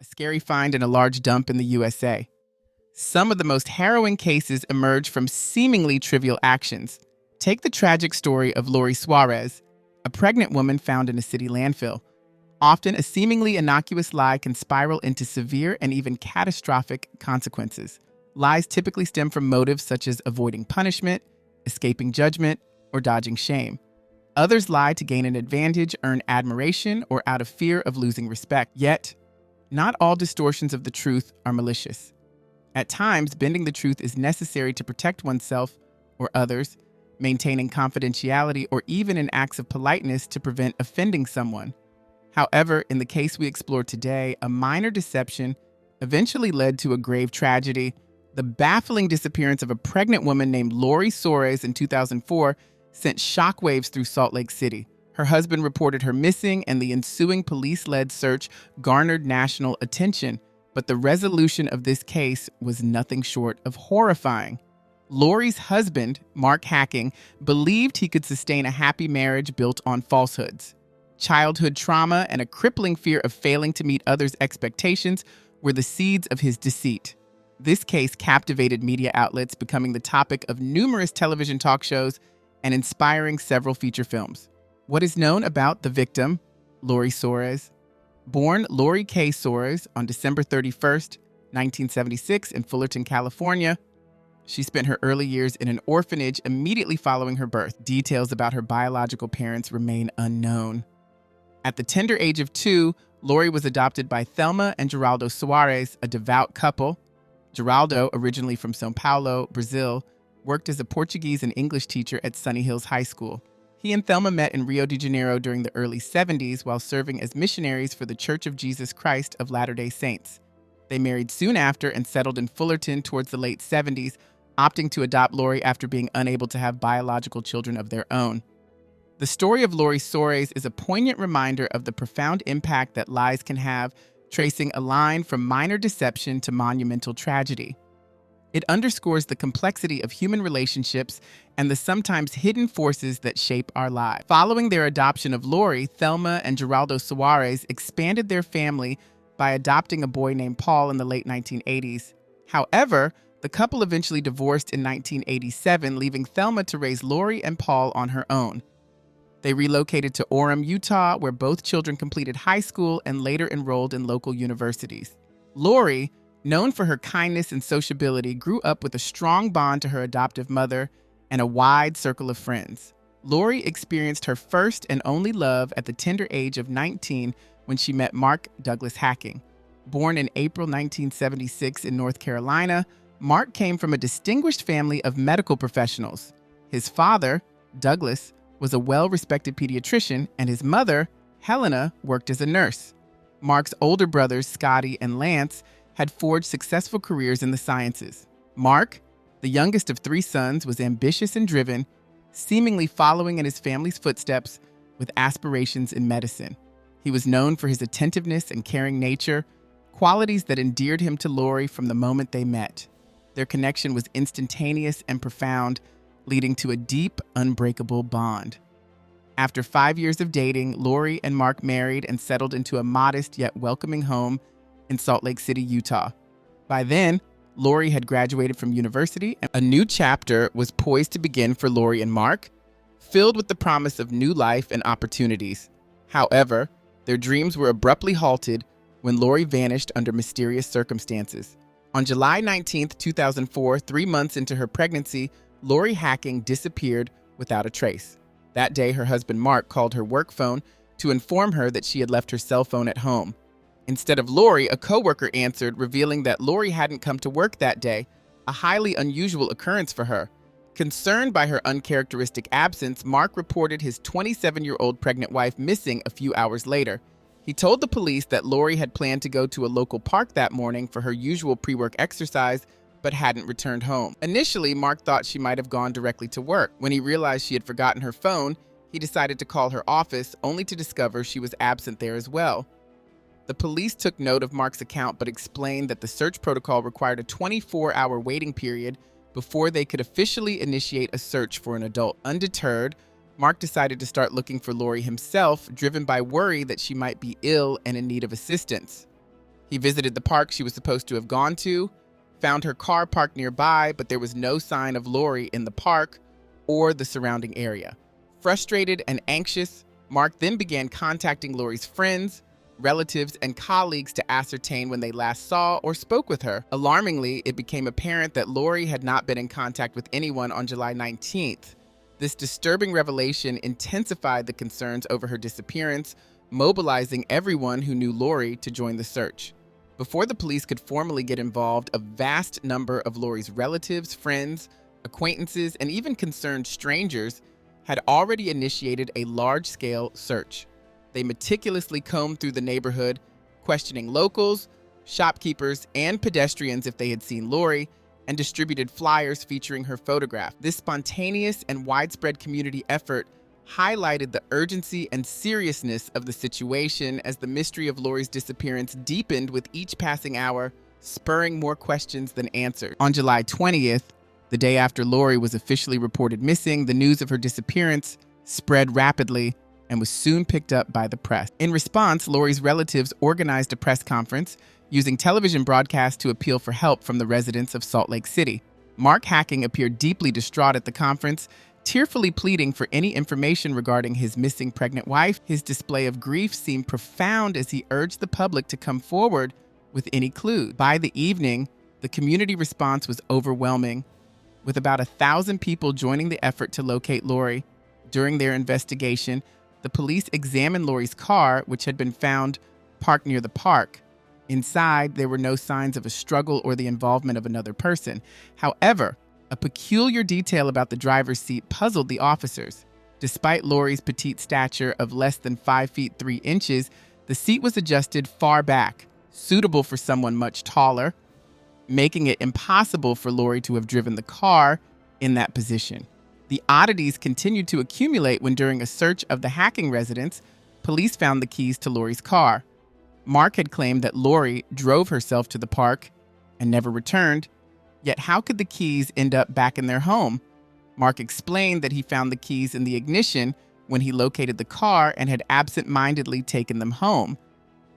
a scary find in a large dump in the USA. Some of the most harrowing cases emerge from seemingly trivial actions. Take the tragic story of Lori Suarez, a pregnant woman found in a city landfill. Often, a seemingly innocuous lie can spiral into severe and even catastrophic consequences. Lies typically stem from motives such as avoiding punishment, escaping judgment, or dodging shame. Others lie to gain an advantage, earn admiration, or out of fear of losing respect. Yet, not all distortions of the truth are malicious. At times, bending the truth is necessary to protect oneself or others, maintaining confidentiality, or even in acts of politeness to prevent offending someone. However, in the case we explore today, a minor deception eventually led to a grave tragedy. The baffling disappearance of a pregnant woman named Lori Suarez in 2004 sent shockwaves through Salt Lake City. Her husband reported her missing, and the ensuing police-led search garnered national attention. But the resolution of this case was nothing short of horrifying. Lori's husband, Mark Hacking, believed he could sustain a happy marriage built on falsehoods. Childhood trauma and a crippling fear of failing to meet others' expectations were the seeds of his deceit. This case captivated media outlets, becoming the topic of numerous television talk shows and inspiring several feature films. What is known about the victim, Lori Suarez? Born Lori K. Suarez on December 31st, 1976 in Fullerton, California, she spent her early years in an orphanage immediately following her birth. Details about her biological parents remain unknown. At the tender age of 2, Lori was adopted by Thelma and Geraldo Suarez, a devout couple. Geraldo, originally from São Paulo, Brazil, worked as a Portuguese and English teacher at Sunny Hills High School. He and Thelma met in Rio de Janeiro during the early 70s while serving as missionaries for the Church of Jesus Christ of Latter-day Saints. They married soon after and settled in Fullerton towards the late 70s, opting to adopt Lori after being unable to have biological children of their own. The story of Lori Suarez is a poignant reminder of the profound impact that lies can have, tracing a line from minor deception to monumental tragedy. It underscores the complexity of human relationships and the sometimes hidden forces that shape our lives. Following their adoption of Lori, Thelma and Geraldo Suarez expanded their family by adopting a boy named Paul in the late 1980s. However, the couple eventually divorced in 1987, leaving Thelma to raise Lori and Paul on her own. They relocated to Orem, Utah, where both children completed high school and later enrolled in local universities. Lori, known for her kindness and sociability, grew up with a strong bond to her adoptive mother and a wide circle of friends. Lori experienced her first and only love at the tender age of 19 when she met Mark Douglas Hacking. Born in April 1976 in North Carolina, Mark came from a distinguished family of medical professionals. His father, Douglas, was a well-respected pediatrician, and his mother, Helena, worked as a nurse. Mark's older brothers, Scotty and Lance, had forged successful careers in the sciences. Mark, the youngest of 3 sons, was ambitious and driven, seemingly following in his family's footsteps with aspirations in medicine. He was known for his attentiveness and caring nature, qualities that endeared him to Lori from the moment they met. Their connection was instantaneous and profound, leading to a deep, unbreakable bond. After 5 years of dating, Lori and Mark married and settled into a modest yet welcoming home in Salt Lake City, Utah. By then, Lori had graduated from university, and a new chapter was poised to begin for Lori and Mark, filled with the promise of new life and opportunities. However, their dreams were abruptly halted when Lori vanished under mysterious circumstances. On July 19, 2004, 3 months into her pregnancy, Lori Hacking disappeared without a trace. That day, her husband Mark called her work phone to inform her that she had left her cell phone at home. Instead of Lori, a coworker answered, revealing that Lori hadn't come to work that day, a highly unusual occurrence for her. Concerned by her uncharacteristic absence, Mark reported his 27-year-old pregnant wife missing a few hours later. He told the police that Lori had planned to go to a local park that morning for her usual pre-work exercise, but hadn't returned home. Initially, Mark thought she might have gone directly to work. When he realized she had forgotten her phone, he decided to call her office, only to discover she was absent there as well. The police took note of Mark's account, but explained that the search protocol required a 24-hour waiting period before they could officially initiate a search for an adult. Undeterred, Mark decided to start looking for Lori himself, driven by worry that she might be ill and in need of assistance. He visited the park she was supposed to have gone to, found her car parked nearby, but there was no sign of Lori in the park or the surrounding area. Frustrated and anxious, Mark then began contacting Lori's friends, relatives, and colleagues to ascertain when they last saw or spoke with her. Alarmingly, it became apparent that Lori had not been in contact with anyone on July 19th. This disturbing revelation intensified the concerns over her disappearance, mobilizing everyone who knew Lori to join the search. Before the police could formally get involved, a vast number of Lori's relatives, friends, acquaintances, and even concerned strangers had already initiated a large-scale search. They meticulously combed through the neighborhood, questioning locals, shopkeepers, and pedestrians if they had seen Lori, and distributed flyers featuring her photograph. This spontaneous and widespread community effort highlighted the urgency and seriousness of the situation as the mystery of Lori's disappearance deepened with each passing hour, spurring more questions than answers. On July 20th, the day after Lori was officially reported missing, the news of her disappearance spread rapidly and was soon picked up by the press. In response, Lori's relatives organized a press conference using television broadcasts to appeal for help from the residents of Salt Lake City. Mark Hacking appeared deeply distraught at the conference, tearfully pleading for any information regarding his missing pregnant wife. His display of grief seemed profound as he urged the public to come forward with any clue. By the evening, the community response was overwhelming, with about 1,000 people joining the effort to locate Lori. During their investigation, the police examined Lori's car, which had been found parked near the park. Inside, there were no signs of a struggle or the involvement of another person. However, a peculiar detail about the driver's seat puzzled the officers. Despite Lori's petite stature of less than 5 feet 3 inches, the seat was adjusted far back, suitable for someone much taller, making it impossible for Lori to have driven the car in that position. The oddities continued to accumulate when, during a search of the Hacking residence, police found the keys to Lori's car. Mark had claimed that Lori drove herself to the park and never returned, yet how could the keys end up back in their home? Mark explained that he found the keys in the ignition when he located the car and had absent-mindedly taken them home.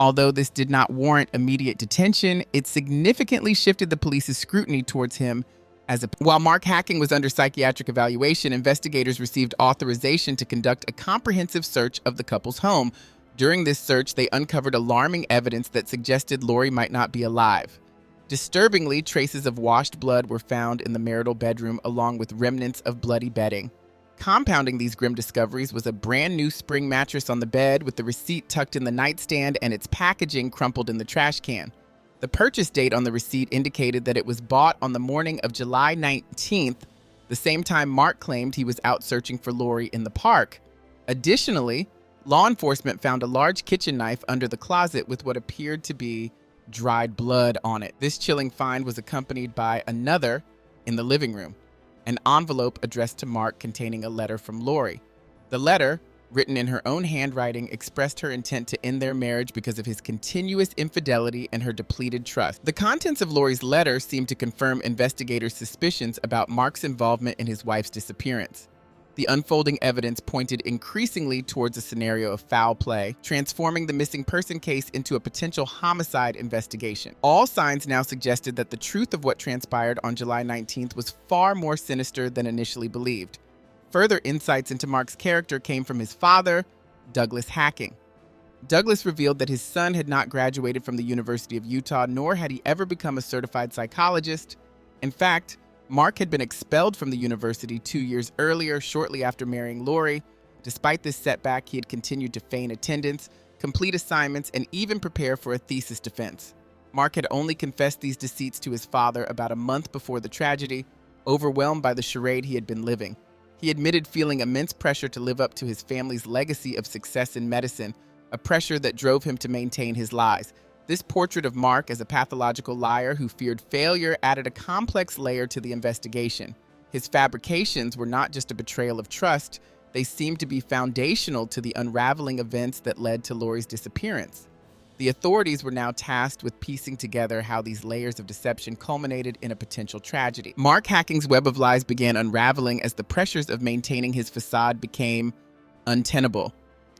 Although this did not warrant immediate detention, it significantly shifted the police's scrutiny towards him. While Mark Hacking was under psychiatric evaluation, investigators received authorization to conduct a comprehensive search of the couple's home. During this search, they uncovered alarming evidence that suggested Lori might not be alive. Disturbingly, traces of washed blood were found in the marital bedroom, along with remnants of bloody bedding. Compounding these grim discoveries was a brand new spring mattress on the bed, with the receipt tucked in the nightstand and its packaging crumpled in the trash can. The purchase date on the receipt indicated that it was bought on the morning of July 19th, the same time Mark claimed he was out searching for Lori in the park. Additionally, law enforcement found a large kitchen knife under the closet with what appeared to be dried blood on it. This chilling find was accompanied by another in the living room, an envelope addressed to Mark containing a letter from Lori. The letter, written in her own handwriting, expressed her intent to end their marriage because of his continuous infidelity and her depleted trust. The contents of Lori's letter seemed to confirm investigators' suspicions about Mark's involvement in his wife's disappearance. The unfolding evidence pointed increasingly towards a scenario of foul play, transforming the missing person case into a potential homicide investigation. All signs now suggested that the truth of what transpired on July 19th was far more sinister than initially believed. Further insights into Mark's character came from his father, Douglas Hacking. Douglas revealed that his son had not graduated from the University of Utah, nor had he ever become a certified psychologist. In fact, Mark had been expelled from the university 2 years earlier, shortly after marrying Lori. Despite this setback, he had continued to feign attendance, complete assignments, and even prepare for a thesis defense. Mark had only confessed these deceits to his father about a month before the tragedy, overwhelmed by the charade he had been living. He admitted feeling immense pressure to live up to his family's legacy of success in medicine, a pressure that drove him to maintain his lies. This portrait of Mark as a pathological liar who feared failure added a complex layer to the investigation. His fabrications were not just a betrayal of trust, they seemed to be foundational to the unraveling events that led to Lori's disappearance. The authorities were now tasked with piecing together how these layers of deception culminated in a potential tragedy. Mark Hacking's web of lies began unraveling as the pressures of maintaining his facade became untenable.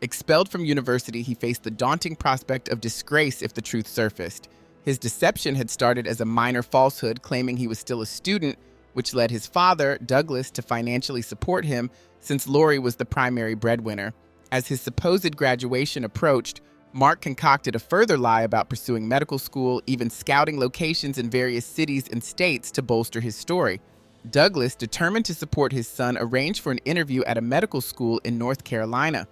Expelled from university, he faced the daunting prospect of disgrace if the truth surfaced. His deception had started as a minor falsehood, claiming he was still a student, which led his father, Douglas, to financially support him since Lori was the primary breadwinner. As his supposed graduation approached, Mark concocted a further lie about pursuing medical school, even scouting locations in various cities and states to bolster his story. Douglas, determined to support his son, arranged for an interview at a medical school in North Carolina.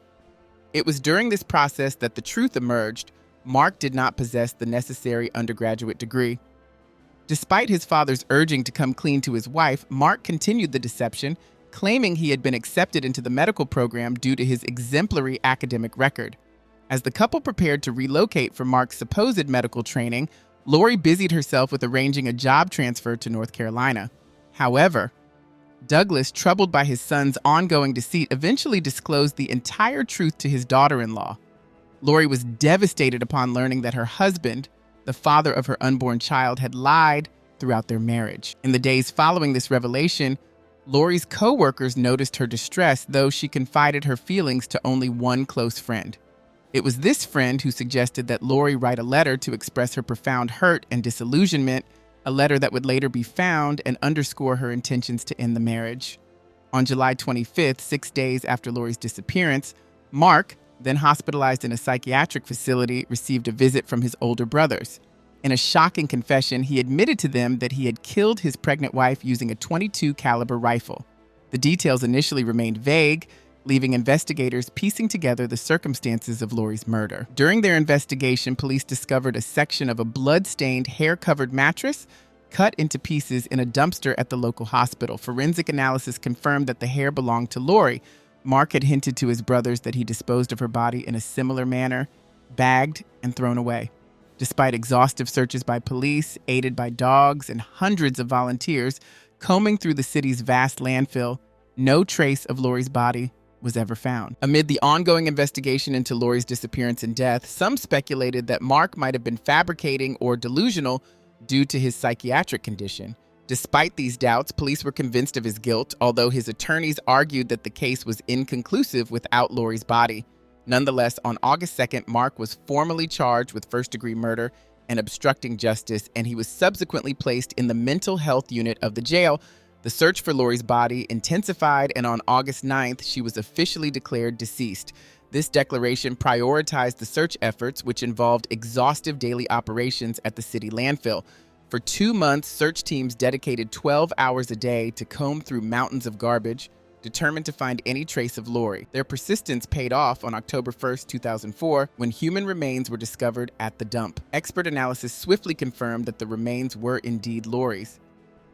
It was during this process that the truth emerged. Mark did not possess the necessary undergraduate degree. Despite his father's urging to come clean to his wife, Mark continued the deception, claiming he had been accepted into the medical program due to his exemplary academic record. As the couple prepared to relocate for Mark's supposed medical training, Lori busied herself with arranging a job transfer to North Carolina. However, Douglas, troubled by his son's ongoing deceit, eventually disclosed the entire truth to his daughter-in-law. Lori was devastated upon learning that her husband, the father of her unborn child, had lied throughout their marriage. In the days following this revelation, Lori's co-workers noticed her distress, though she confided her feelings to only one close friend. It was this friend who suggested that Lori write a letter to express her profound hurt and disillusionment, a letter that would later be found and underscore her intentions to end the marriage. On July 25th, 6 days after Lori's disappearance, Mark, then hospitalized in a psychiatric facility, received a visit from his older brothers. In a shocking confession, he admitted to them that he had killed his pregnant wife using a .22 caliber rifle. The details initially remained vague, leaving investigators piecing together the circumstances of Lori's murder. During their investigation, police discovered a section of a blood-stained, hair-covered mattress cut into pieces in a dumpster at the local hospital. Forensic analysis confirmed that the hair belonged to Lori. Mark had hinted to his brothers that he disposed of her body in a similar manner, bagged and thrown away. Despite exhaustive searches by police, aided by dogs and hundreds of volunteers combing through the city's vast landfill, no trace of Lori's body was ever found. Amid the ongoing investigation into Lori's disappearance and death, some speculated that Mark might have been fabricating or delusional due to his psychiatric condition. Despite these doubts, police were convinced of his guilt, although his attorneys argued that the case was inconclusive without Lori's body. Nonetheless, on August 2nd, Mark was formally charged with first-degree murder and obstructing justice, and he was subsequently placed in the mental health unit of the jail. The search for Lori's body intensified, and on August 9th, she was officially declared deceased. This declaration prioritized the search efforts, which involved exhaustive daily operations at the city landfill. For 2 months, search teams dedicated 12 hours a day to comb through mountains of garbage, determined to find any trace of Lori. Their persistence paid off on October 1st, 2004, when human remains were discovered at the dump. Expert analysis swiftly confirmed that the remains were indeed Lori's.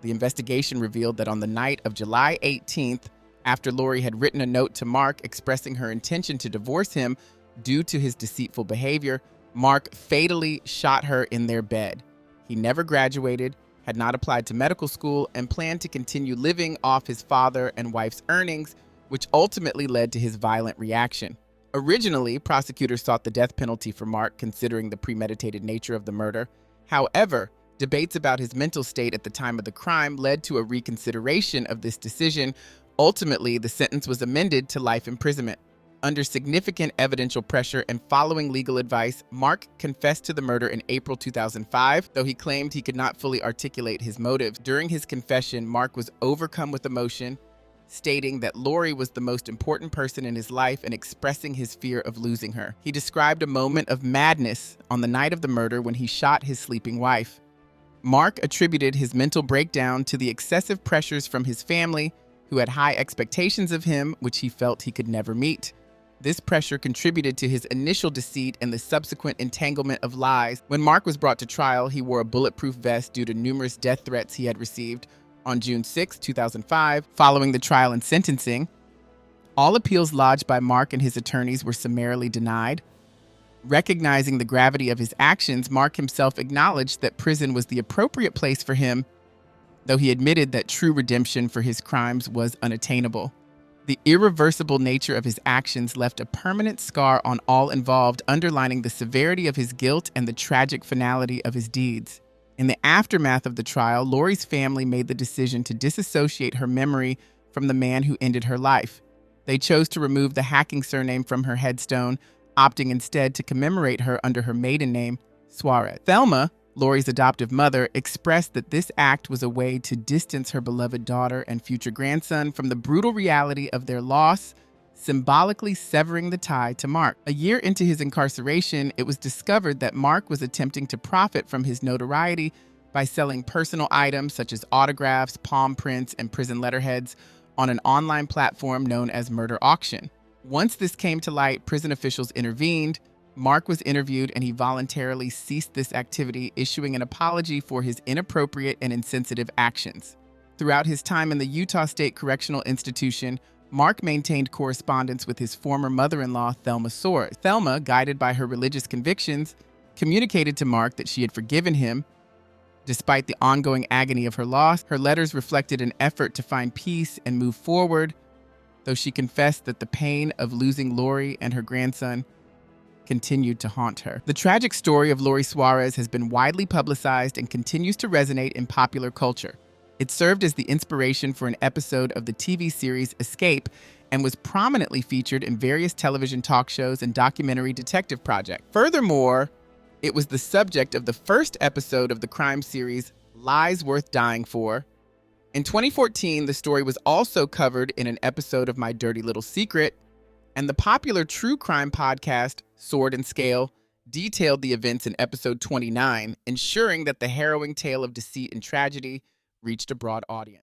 The investigation revealed that on the night of July 18th, after Lori had written a note to Mark expressing her intention to divorce him due to his deceitful behavior, Mark fatally shot her in their bed. He never graduated, had not applied to medical school, and planned to continue living off his father and wife's earnings, which ultimately led to his violent reaction. Originally, prosecutors sought the death penalty for Mark, considering the premeditated nature of the murder. However, debates about his mental state at the time of the crime led to a reconsideration of this decision. Ultimately, the sentence was amended to life imprisonment. Under significant evidential pressure and following legal advice, Mark confessed to the murder in April 2005, though he claimed he could not fully articulate his motives. During his confession, Mark was overcome with emotion, stating that Lori was the most important person in his life and expressing his fear of losing her. He described a moment of madness on the night of the murder when he shot his sleeping wife. Mark attributed his mental breakdown to the excessive pressures from his family, who had high expectations of him, which he felt he could never meet. This pressure contributed to his initial deceit and the subsequent entanglement of lies. When Mark was brought to trial, he wore a bulletproof vest due to numerous death threats he had received. On June 6, 2005, following the trial and sentencing, all appeals lodged by Mark and his attorneys were summarily denied. Recognizing the gravity of his actions, Mark himself acknowledged that prison was the appropriate place for him, though he admitted that true redemption for his crimes was unattainable. The irreversible nature of his actions left a permanent scar on all involved, underlining the severity of his guilt and the tragic finality of his deeds. In the aftermath of the trial, Lori's family made the decision to disassociate her memory from the man who ended her life. They chose to remove the hacking surname from her headstone, opting instead to commemorate her under her maiden name, Suarez. Thelma, Lori's adoptive mother expressed that this act was a way to distance her beloved daughter and future grandson from the brutal reality of their loss, symbolically severing the tie to Mark. A year into his incarceration, it was discovered that Mark was attempting to profit from his notoriety by selling personal items such as autographs, palm prints, and prison letterheads on an online platform known as Murder Auction. Once this came to light, prison officials intervened. Mark was interviewed and he voluntarily ceased this activity, issuing an apology for his inappropriate and insensitive actions. Throughout his time in the Utah State Correctional Institution, Mark maintained correspondence with his former mother-in-law, Thelma Soares. Thelma, guided by her religious convictions, communicated to Mark that she had forgiven him. Despite the ongoing agony of her loss, her letters reflected an effort to find peace and move forward, though she confessed that the pain of losing Lori and her grandson continued to haunt her. The tragic story of Lori Soares has been widely publicized and continues to resonate in popular culture. It served as the inspiration for an episode of the TV series Escape and was prominently featured in various television talk shows and documentary detective projects. Furthermore, it was the subject of the first episode of the crime series Lies Worth Dying For. In 2014, the story was also covered in an episode of My Dirty Little Secret, and the popular true crime podcast Sword and Scale detailed the events in episode 29, ensuring that the harrowing tale of deceit and tragedy reached a broad audience.